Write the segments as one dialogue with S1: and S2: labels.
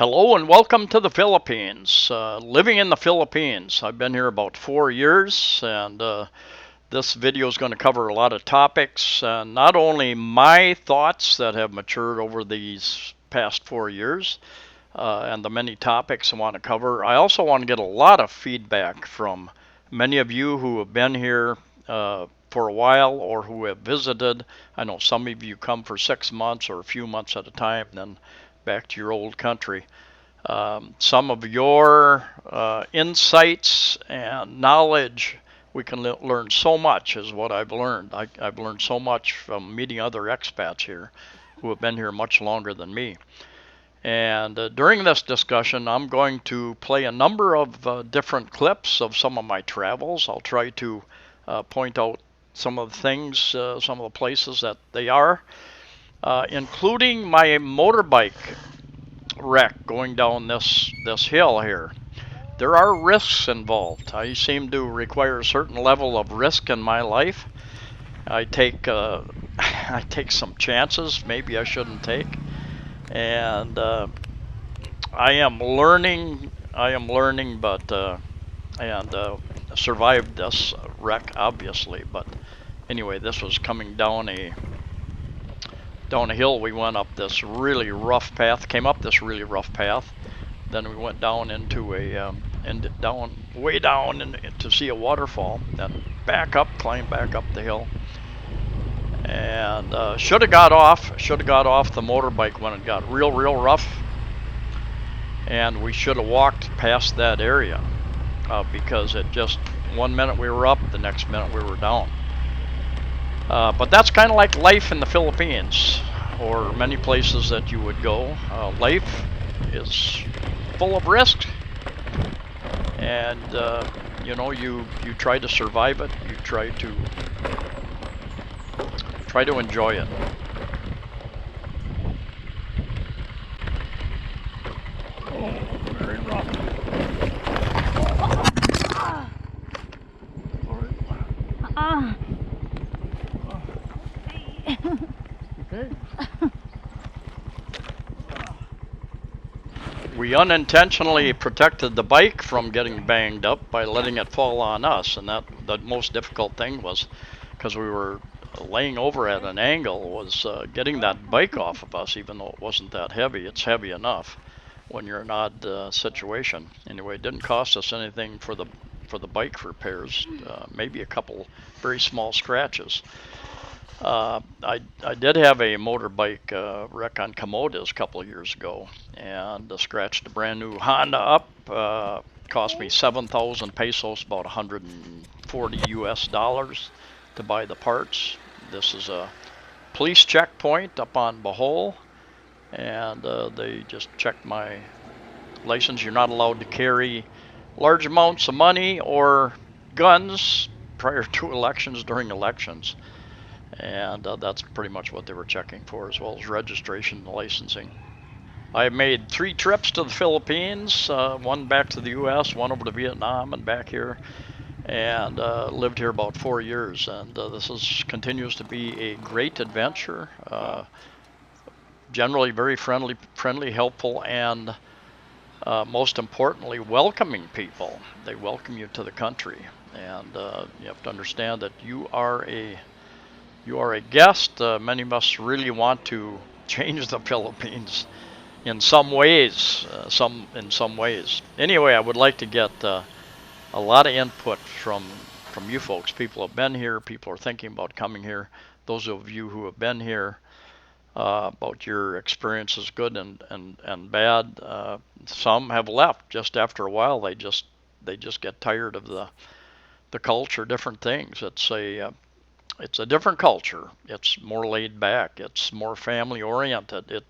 S1: Hello and welcome to the Philippines. Living in the Philippines. I've been here about 4 years, and this video is going to cover a lot of topics. Not only my thoughts that have matured over these past 4 years and the many topics I want to cover, I also want to get a lot of feedback from many of you who have been here for a while or who have visited. I know some of you come for 6 months or a few months at a time, then back to your old country. Some of your insights and knowledge, we can learn so much, is what I've learned. I've learned so much from meeting other expats here who have been here much longer than me. And during this discussion, I'm going to play a number of different clips of some of my travels. I'll try to point out some of the things, some of the places that they are, including my motorbike wreck going down this hill here. There are risks involved. I seem to require a certain level of risk in my life. I take I take some chances maybe I shouldn't take, and I am learning. But and survived this wreck obviously. But anyway, this was coming down a hill. We went up this really rough path, came up this really rough path, then we went down into a way down to see a waterfall, then back up, climbed back up the hill, and should have got off the motorbike when it got real rough, and we should have walked past that area because it just, one minute we were up, the next minute we were down. But that's kind of like life in the Philippines, or many places that you would go. Life is full of risks, and you know, you try to survive it. You try to enjoy it. Oh, very rough. Okay. We unintentionally protected the bike from getting banged up by letting it fall on us, and that the most difficult thing was, because we were laying over at an angle, was getting that bike off of us, even though it wasn't that heavy. It's heavy enough when you're in an odd situation. Anyway, it didn't cost us anything for the bike repairs, maybe a couple very small scratches. I did have a motorbike wreck on Camotes a couple of years ago, and scratched a brand new Honda up. Cost me 7,000 pesos, about 140 US dollars, to buy the parts. This is a police checkpoint up on Bohol, and they just checked my license. You're not allowed to carry large amounts of money or guns prior to elections, during elections. And that's pretty much what they were checking for, as well as registration and licensing. I made 3 trips to the Philippines, one back to the US, one over to Vietnam, and back here, and lived here about 4 years. And this continues to be a great adventure. Generally very friendly, helpful, and most importantly, welcoming people. They welcome you to the country, and you have to understand that you are a guest. Many of us really want to change the Philippines in some ways. Anyway, I would like to get a lot of input from you folks. People have been here. People are thinking about coming here. Those of you who have been here, about your experiences, good and bad. Some have left just after a while. They just get tired of the culture, different things. It's a different culture. It's more laid back. It's more family oriented.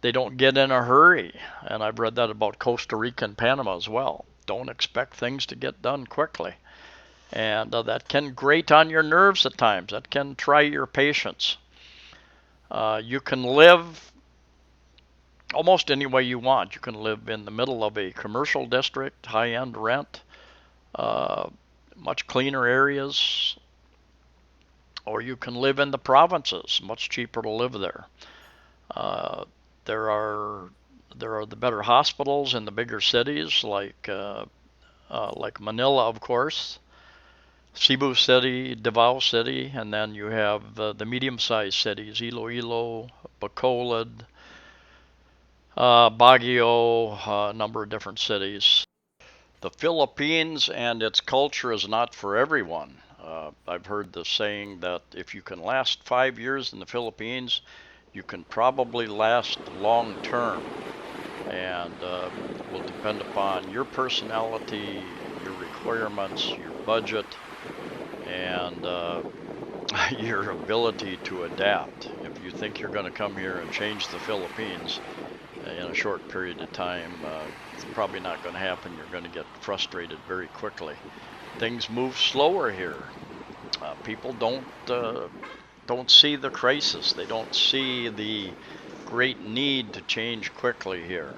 S1: They don't get in a hurry. And I've read that about Costa Rica and Panama as well. Don't expect things to get done quickly. And that can grate on your nerves at times. That can try your patience. You can live almost any way you want. You can live in the middle of a commercial district, high-end rent, much cleaner areas, or you can live in the provinces, much cheaper to live there. There are There are the better hospitals in the bigger cities like Manila, of course, Cebu City, Davao City, and then you have the medium-sized cities, Iloilo, Bacolod, Baguio, a number of different cities. The Philippines and its culture is not for everyone. I've heard the saying that if you can last 5 years in the Philippines, you can probably last long term. And it will depend upon your personality, your requirements, your budget, and your ability to adapt. If you think you're going to come here and change the Philippines in a short period of time, it's probably not going to happen. You're going to get frustrated very quickly. Things move slower here. People don't see the crisis. They don't see the great need to change quickly here.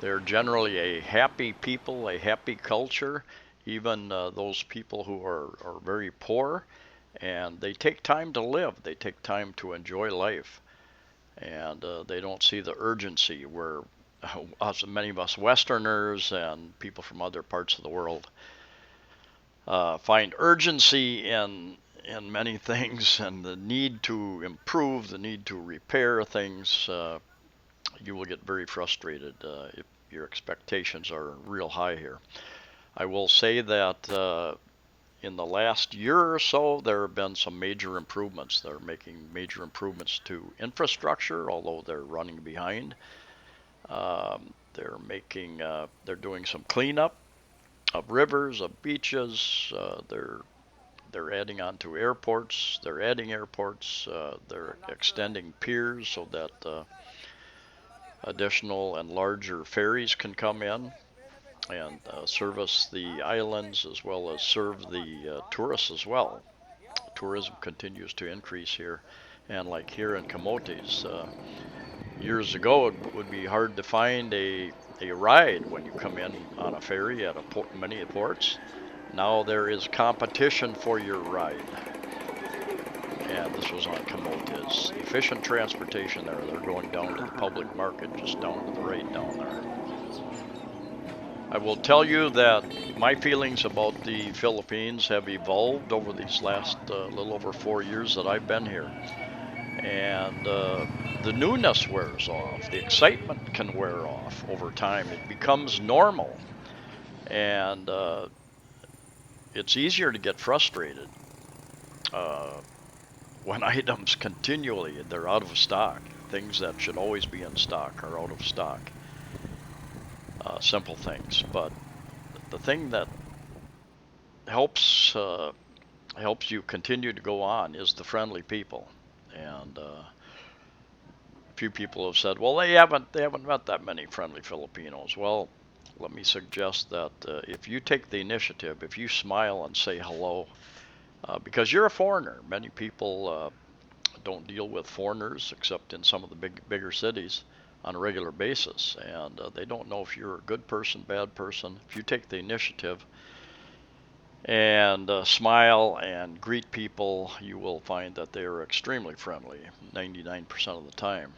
S1: They're generally a happy people, a happy culture, even those people who are very poor, and they take time to live. They take time to enjoy life, and they don't see the urgency where many of us Westerners and people from other parts of the world find urgency in many things, and the need to improve, the need to repair things. You will get very frustrated if your expectations are real high here. I will say that in the last year or so, there have been some major improvements. They're making major improvements to infrastructure, although they're running behind. They're doing some cleanup of rivers, of beaches. They're adding on to airports. They're adding airports. They're extending piers so that additional and larger ferries can come in and service the islands as well as serve the tourists as well. Tourism continues to increase here, and like here in Camotes, years ago it would be hard to find a ride when you come in on a ferry at many ports. Now there is competition for your ride, and this was on Camotes. Efficient transportation there. They're going down to the public market, just down to the right down there. I will tell you that my feelings about the Philippines have evolved over these last little over 4 years that I've been here. And the newness wears off. The excitement can wear off over time. It becomes normal. And it's easier to get frustrated when items continually, they're out of stock. Things that should always be in stock are out of stock. Simple things. But the thing that helps you continue to go on is the friendly people. And a few people have said, well, they haven't met that many friendly Filipinos. Well, let me suggest that if you take the initiative, if you smile and say hello, because you're a foreigner. Many people don't deal with foreigners except in some of the bigger cities on a regular basis, and they don't know if you're a good person, bad person. If you take the initiative and smile and greet people, you will find that they are extremely friendly 99% of the time.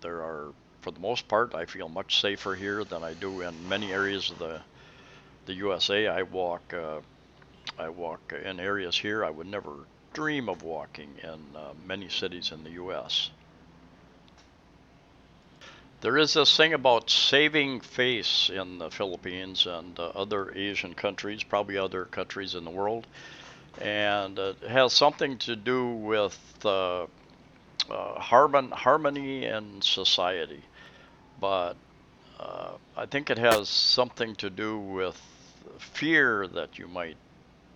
S1: There are, for the most part, I feel much safer here than I do in many areas of the USA. I walk in areas here I would never dream of walking in many cities in the U.S. There is this thing about saving face in the Philippines and other Asian countries, probably other countries in the world, and it has something to do with harmony in society. But I think it has something to do with fear that you might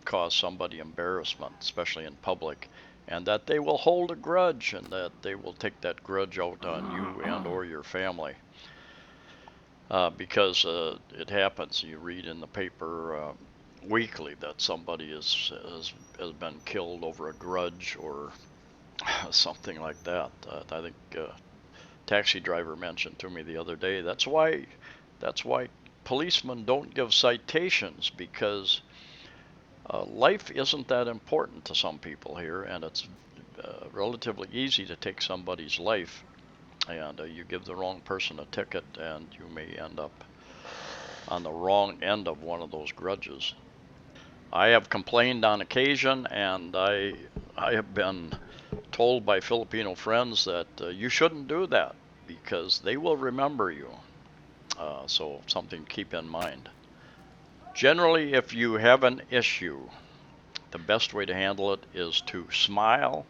S1: cause somebody embarrassment, especially in public, and that they will hold a grudge and that they will take that grudge out on you and or your family. Because it happens. You read in the paper weekly that somebody has been killed over a grudge or something like that. I think taxi driver mentioned to me the other day. That's why policemen don't give citations, because life isn't that important to some people here, and it's relatively easy to take somebody's life and you give the wrong person a ticket, and you may end up on the wrong end of one of those grudges. I have complained on occasion, and I have been told by Filipino friends that you shouldn't do that because they will remember you. So something to keep in mind. Generally, if you have an issue, the best way to handle it is to smile,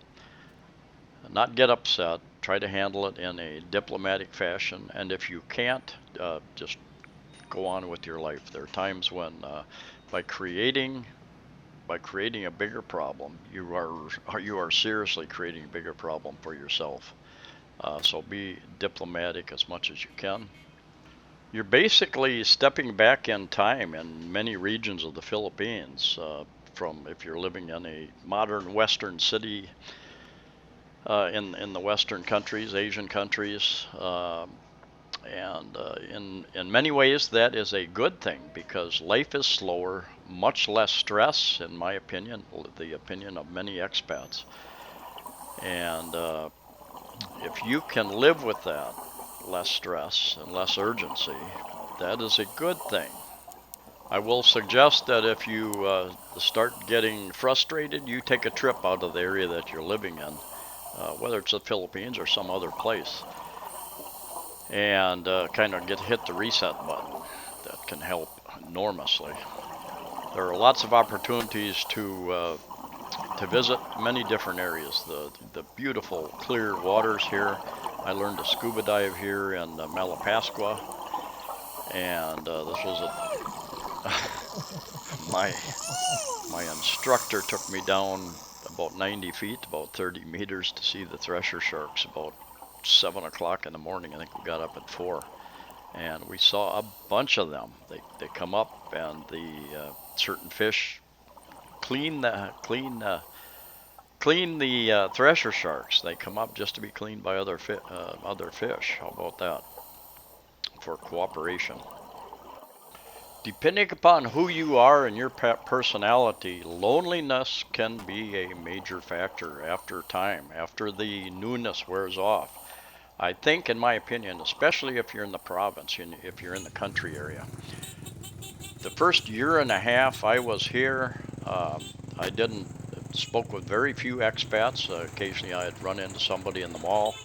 S1: not get upset, try to handle it in a diplomatic fashion, and if you can't, just go on with your life. There are times when by creating a bigger problem, you are seriously creating a bigger problem for yourself. So be diplomatic as much as you can. You're basically stepping back in time in many regions of the Philippines. From if you're living in a modern Western city in the Western countries, Asian countries, and in many ways that is a good thing because life is slower, much less stress, in my opinion, the opinion of many expats. And if you can live with that, less stress and less urgency, that is a good thing. I will suggest that if you start getting frustrated, you take a trip out of the area that you're living in, whether it's the Philippines or some other place, and kind of hit the reset button. That can help enormously. There are lots of opportunities to visit many different areas. The beautiful clear waters here. I learned to scuba dive here in Malapascua, and this was my instructor took me down about 90 feet, about 30 meters, to see the thresher sharks about 7 o'clock in the morning. I think we got up at 4, and we saw a bunch of them. They come up, and the certain fish clean the thresher sharks. They come up just to be cleaned by other fish. How about that? For cooperation. Depending upon who you are and your personality, loneliness can be a major factor after time, after the newness wears off. I think, in my opinion, especially if you're in the province, if you're in the country area. The first year and a half I was here, I didn't spoke with very few expats. Occasionally I'd run into somebody in the mall,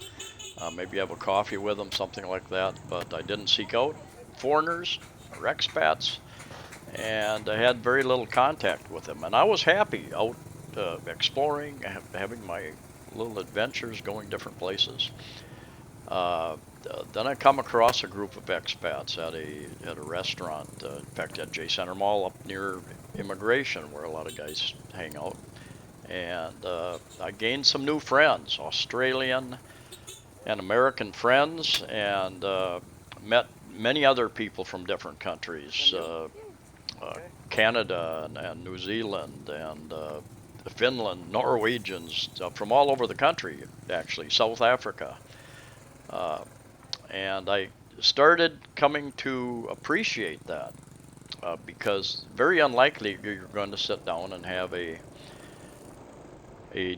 S1: maybe have a coffee with them, something like that, but I didn't seek out foreigners or expats, and I had very little contact with them. And I was happy out exploring, having my little adventures, going different places. Then I come across a group of expats at a restaurant, in fact at J Center Mall up near Immigration, where a lot of guys hang out. And I gained some new friends, Australian and American friends, and met many other people from different countries, Canada and New Zealand and Finland, Norwegians, from all over the country, actually, South Africa. Uh, and I started coming to appreciate that because very unlikely you're going to sit down and have a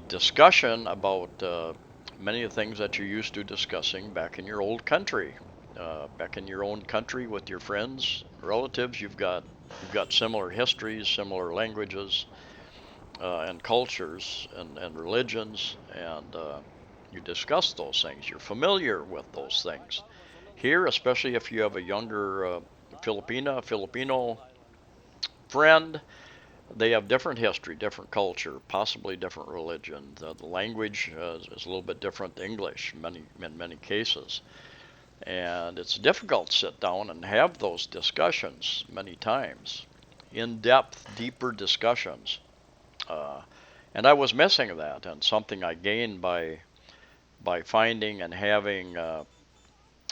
S1: discussion about many of the things that you're used to discussing back in your old country. Back in your own country with your friends, relatives, you've got similar histories, similar languages, and cultures and religions, and you discuss those things. You're familiar with those things. Here, especially if you have a younger Filipino friend, they have different history, different culture, possibly different religion. The language is a little bit different English in many cases. And it's difficult to sit down and have those discussions many times, in-depth, deeper discussions. Uh, and I was missing that, and something I gained by finding and having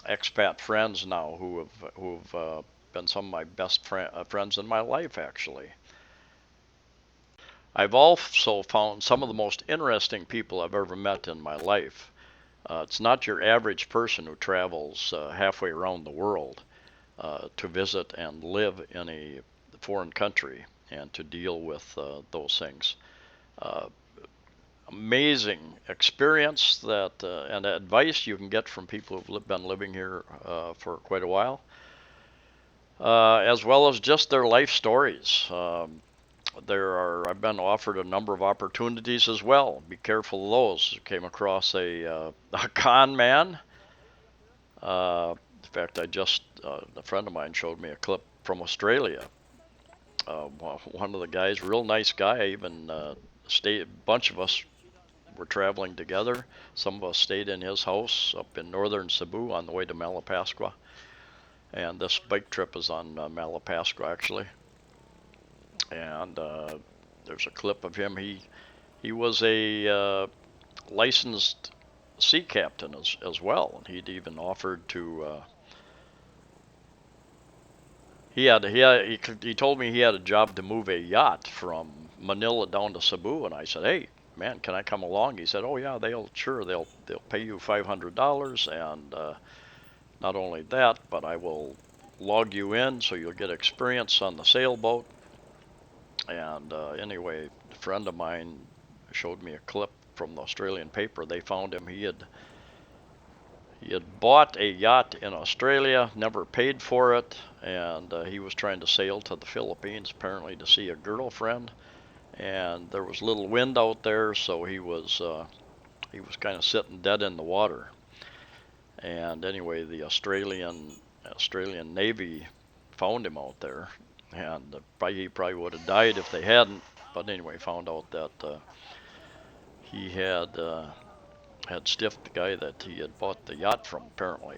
S1: expat friends now who've been some of my best friends in my life, actually. I've also found some of the most interesting people I've ever met in my life. It's not your average person who travels halfway around the world to visit and live in a foreign country and to deal with those things. Uh, amazing experience that and advice you can get from people who've been living here for quite a while, as well as just their life stories. I've been offered a number of opportunities as well. Be careful of those. Came across a con man. In fact, a friend of mine showed me a clip from Australia. One of the guys, real nice guy, even stayed. A bunch of us were traveling together. Some of us stayed in his house up in northern Cebu on the way to Malapascua. And this bike trip is on Malapascua actually. And there's a clip of him. He was a licensed sea captain as well, and he'd even offered to. He told me he had a job to move a yacht from Manila down to Cebu, and I said, "Hey, man, can I come along?" He said, "Oh yeah, they'll pay you $500, and not only that, but I will log you in so you'll get experience on the sailboat." And anyway, a friend of mine showed me a clip from the Australian paper. They found him. He had bought a yacht in Australia, never paid for it, and he was trying to sail to the Philippines apparently to see a girlfriend. And there was little wind out there, so he was kind of sitting dead in the water. And anyway, the Australian Navy found him out there, and he probably would have died if they hadn't. But anyway, found out that he had stiffed the guy that he had bought the yacht from, apparently.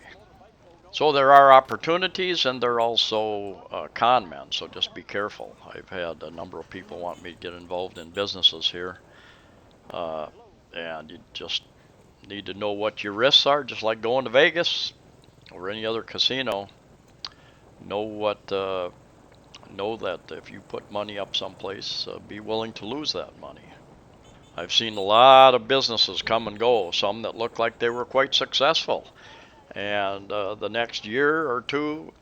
S1: So there are opportunities, and there are also con men. So just be careful. I've had a number of people want me to get involved in businesses here, and you just need to know what your risks are. Just like going to Vegas or any other casino, know that if you put money up someplace, be willing to lose that money. I've seen a lot of businesses come and go, some that looked like they were quite successful. And the next year or two,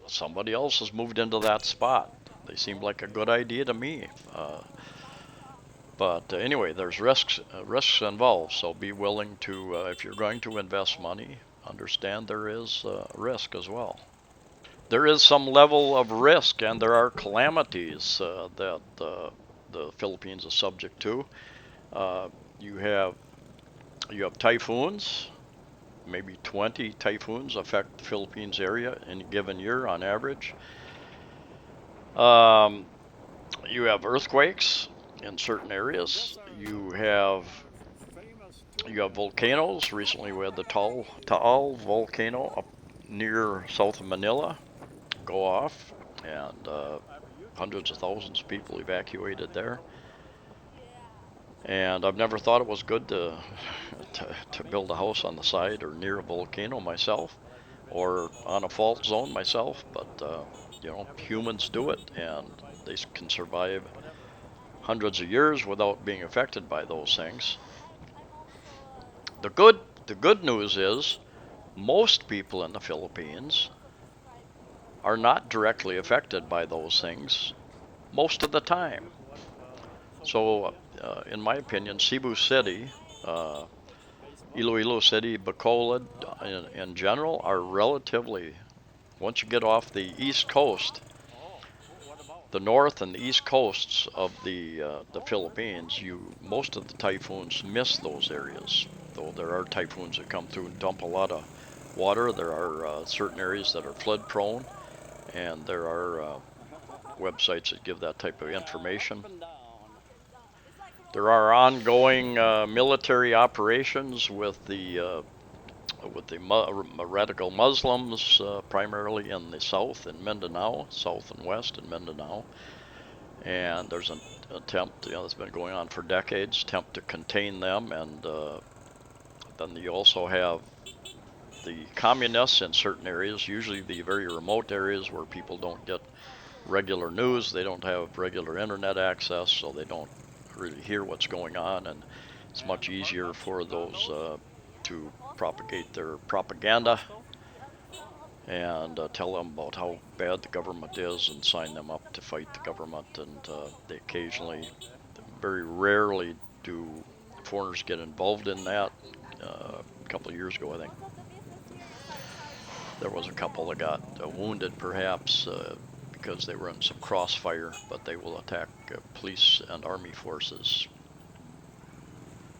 S1: somebody else has moved into that spot. They seemed like a good idea to me. But anyway, there's risks involved, so be willing to, if you're going to invest money, understand there is risk as well. There is some level of risk, and there are calamities that the Philippines is subject to. Uh, you have typhoons. Maybe 20 typhoons affect the Philippines area in a given year on average. You have earthquakes in certain areas. You have volcanoes. Recently, we had the Taal volcano up near south of Manila go off, and hundreds of thousands of people evacuated there. And I've never thought it was good to build a house on the side or near a volcano myself, or on a fault zone myself. But humans do it, and they can survive hundreds of years without being affected by those things. The good news is most people in the Philippines are not directly affected by those things most of the time. So, in my opinion, Cebu City, Iloilo City, Bacolod in general are relatively, once you get off the east coast, the north and the east coasts of the Philippines, most of the typhoons miss those areas. Though there are typhoons that come through and dump a lot of water, there are certain areas that are flood prone, and there are websites that give that type of information. There are ongoing military operations with the radical Muslims, primarily in the south in Mindanao, south and west in Mindanao. And there's an attempt, that's been going on for decades, attempt to contain them. And then you also have the communists in certain areas, usually the very remote areas where people don't get regular news, they don't have regular internet access, so they don't really hear what's going on, and it's much easier for those to propagate their propaganda and tell them about how bad the government is and sign them up to fight the government. And they occasionally, very rarely do foreigners get involved in that. A couple of years ago, I think there was a couple that got wounded, perhaps because they were in some crossfire, but they will attack police and army forces.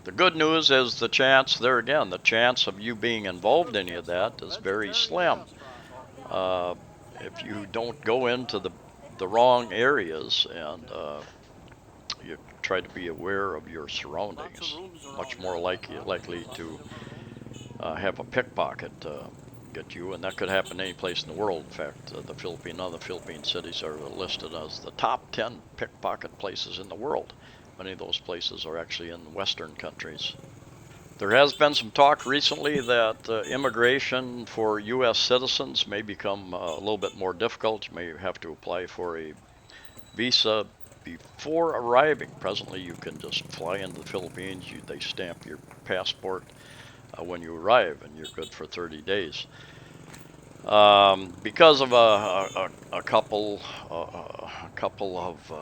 S1: The good news is the chance, there again, the chance of you being involved in any of that is very slim. If you don't go into the wrong areas and you try to be aware of your surroundings, much more likely to have a pickpocket get you, and that could happen any place in the world. In fact, none of the Philippine cities are listed as the top 10 pickpocket places in the world. Many of those places are actually in Western countries. There has been some talk recently that immigration for U.S. citizens may become a little bit more difficult. You may have to apply for a visa before arriving. Presently, you can just fly into the Philippines. They stamp your passport when you arrive, and you're good for 30 days. Because of a couple of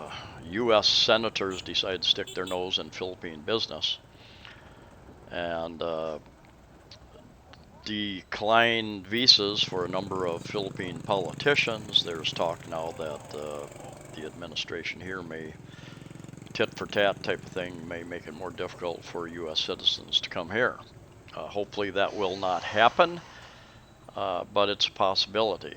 S1: U.S. senators decided to stick their nose in Philippine business and decline visas for a number of Philippine politicians. There's talk now that the administration here may, tit for tat type of thing, may make it more difficult for U.S. citizens to come here. Hopefully that will not happen, but it's a possibility.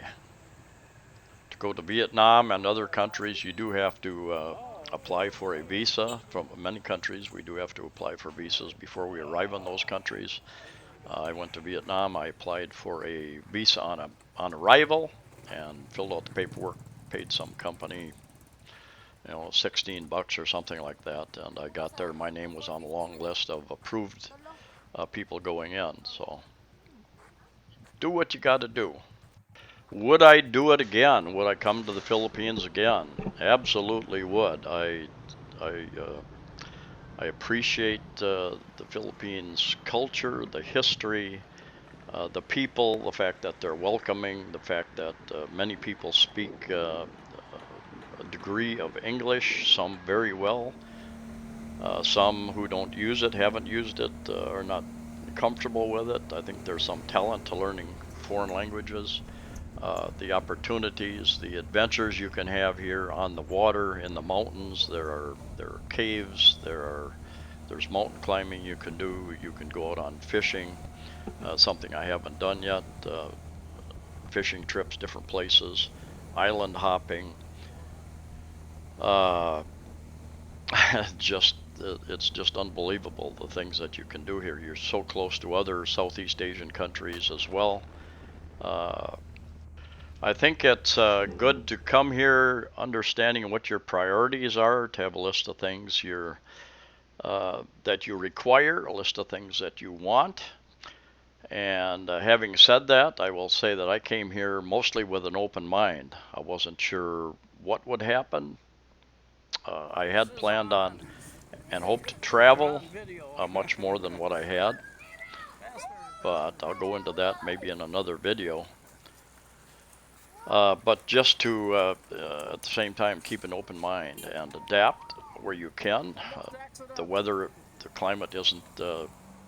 S1: To go to Vietnam and other countries, you do have to apply for a visa. From many countries, we do have to apply for visas before we arrive in those countries. I went to Vietnam. I applied for a visa on arrival and filled out the paperwork, paid some company, $16 or something like that, and I got there. My name was on a long list of approved people going in. So do what you got to do. Would I do it again? Would I come to the Philippines again? Absolutely would. I appreciate the Philippines culture, the history, the people, the fact that they're welcoming, the fact that many people speak a degree of English, some very well. Some who don't use it, haven't used it, are not comfortable with it. I think there's some talent to learning foreign languages. The opportunities, the adventures you can have here on the water, in the mountains. There are caves. There's mountain climbing you can do. You can go out on fishing. Something I haven't done yet. Fishing trips, different places, island hopping. It's just unbelievable the things that you can do here. You're so close to other Southeast Asian countries as well. I think it's good to come here understanding what your priorities are, to have a list of things that you require, a list of things that you want. And having said that, I will say that I came here mostly with an open mind. I wasn't sure what would happen. I had planned on and hoped to travel much more than what I had, but I'll go into that maybe in another video. But just to, at the same time, keep an open mind and adapt where you can. The weather, the climate isn't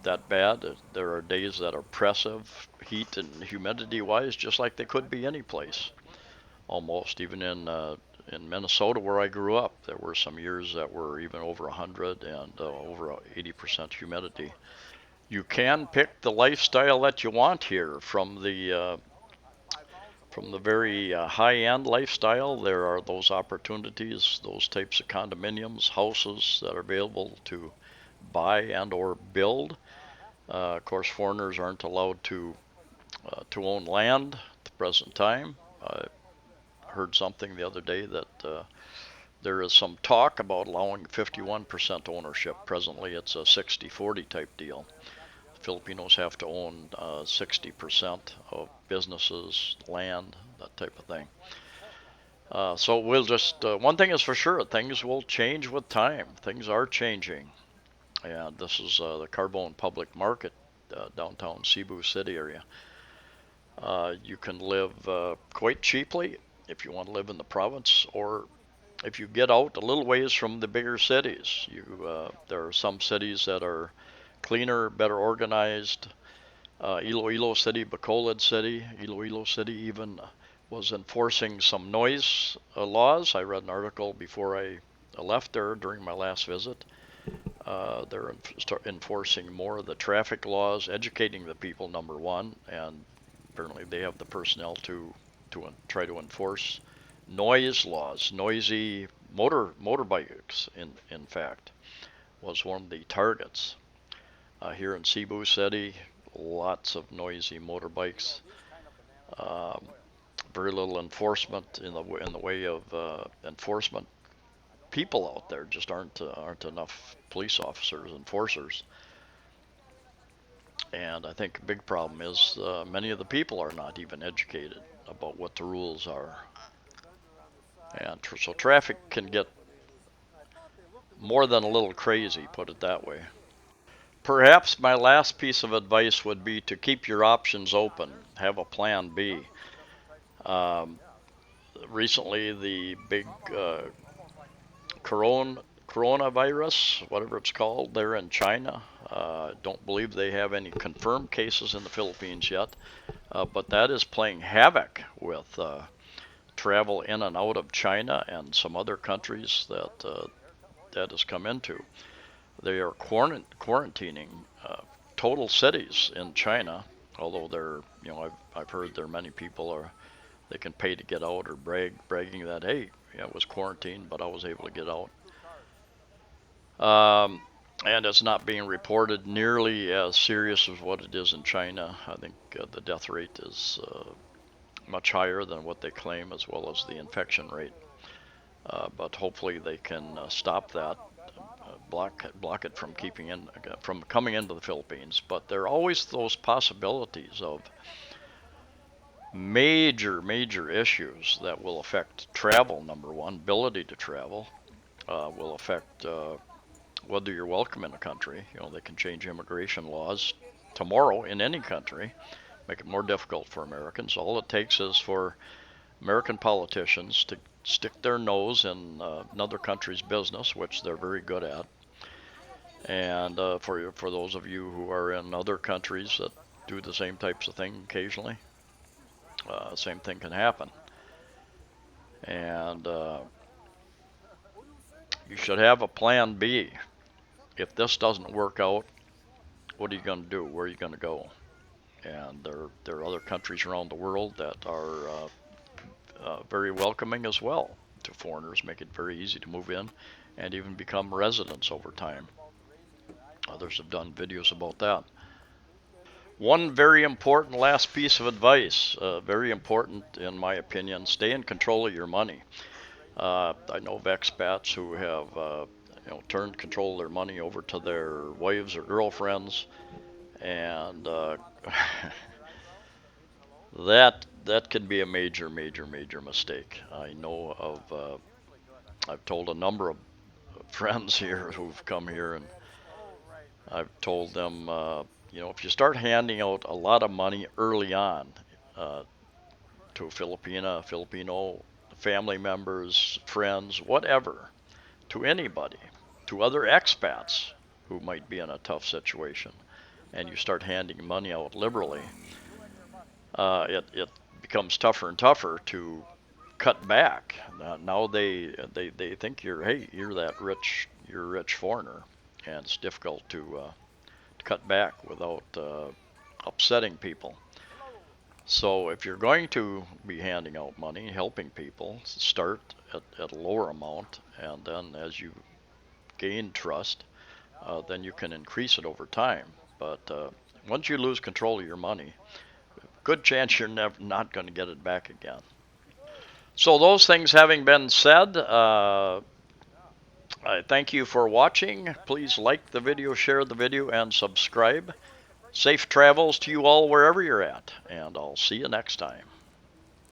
S1: that bad. There are days that are oppressive, heat and humidity-wise, just like they could be any place. Almost, even in Minnesota where I grew up, there were some years that were even over 100 and over 80% humidity. You can pick the lifestyle that you want here. From the very high-end lifestyle, there are those opportunities, those types of condominiums, houses that are available to buy and or build. Of course, foreigners aren't allowed to own land at the present time. I heard something the other day that there is some talk about allowing 51% ownership. Presently, it's a 60-40 type deal. Filipinos have to own 60% of businesses, land, that type of thing. So we'll just, one thing is for sure, things will change with time. Things are changing. And this is the Carbone Public Market, downtown Cebu City area. You can live quite cheaply if you want to live in the province, or if you get out a little ways from the bigger cities, there are some cities that are cleaner, better organized. Iloilo City, Bacolod City, Iloilo City even was enforcing some noise laws. I read an article before I left there during my last visit. They're enforcing more of the traffic laws, educating the people, number one, and apparently they have the personnel to try to enforce noise laws. Noisy motorbikes, in fact, was one of the targets. Here in Cebu City, lots of noisy motorbikes. Um, Very little enforcement in the way of enforcement. People out there just aren't enough police officers, enforcers. And I think a big problem is many of the people are not even educated about what the rules are. And so traffic can get more than a little crazy, put it that way. Perhaps my last piece of advice would be to keep your options open, have a plan B. Um, Recently, the big coronavirus, whatever it's called, there in China. Don't believe they have any confirmed cases in the Philippines yet, but that is playing havoc with travel in and out of China and some other countries that has come into. They are quarantining total cities in China, although I've heard there are many people they can pay to get out or bragging that, hey, yeah, it was quarantined, but I was able to get out. And it's not being reported nearly as serious as what it is in China. I think the death rate is much higher than what they claim, as well as the infection rate. But hopefully they can stop that, block it from from coming into the Philippines. But there are always those possibilities of major issues that will affect travel. Number one, ability to travel will affect whether you're welcome in a country. They can change immigration laws tomorrow in any country, make it more difficult for Americans. All it takes is for American politicians to stick their nose in another country's business, which they're very good at. And for those of you who are in other countries that do the same types of thing occasionally, same thing can happen. And you should have a plan B. If this doesn't work out, what are you going to do? Where are you going to go? And there are other countries around the world that are very welcoming as well to foreigners, make it very easy to move in and even become residents over time. Others have done videos about that. One very important last piece of advice, very important in my opinion, stay in control of your money. I know of expats who have turned control of their money over to their wives or girlfriends, and that can be a major mistake. I know of, I've told a number of friends here who've come here, and I've told them, if you start handing out a lot of money early on to a Filipino, family members, friends, whatever, to anybody, to other expats who might be in a tough situation, and you start handing money out liberally, it becomes tougher and tougher to cut back. Now they think you're that rich, you're a rich foreigner, and it's difficult to cut back without upsetting people. So if you're going to be handing out money, helping people, start at a lower amount, and then as you gain trust, then you can increase it over time. But once you lose control of your money, good chance you're not going to get it back again. So those things having been said, I thank you for watching. Please like the video, share the video, and subscribe. Safe travels to you all wherever you're at, and I'll see you next time.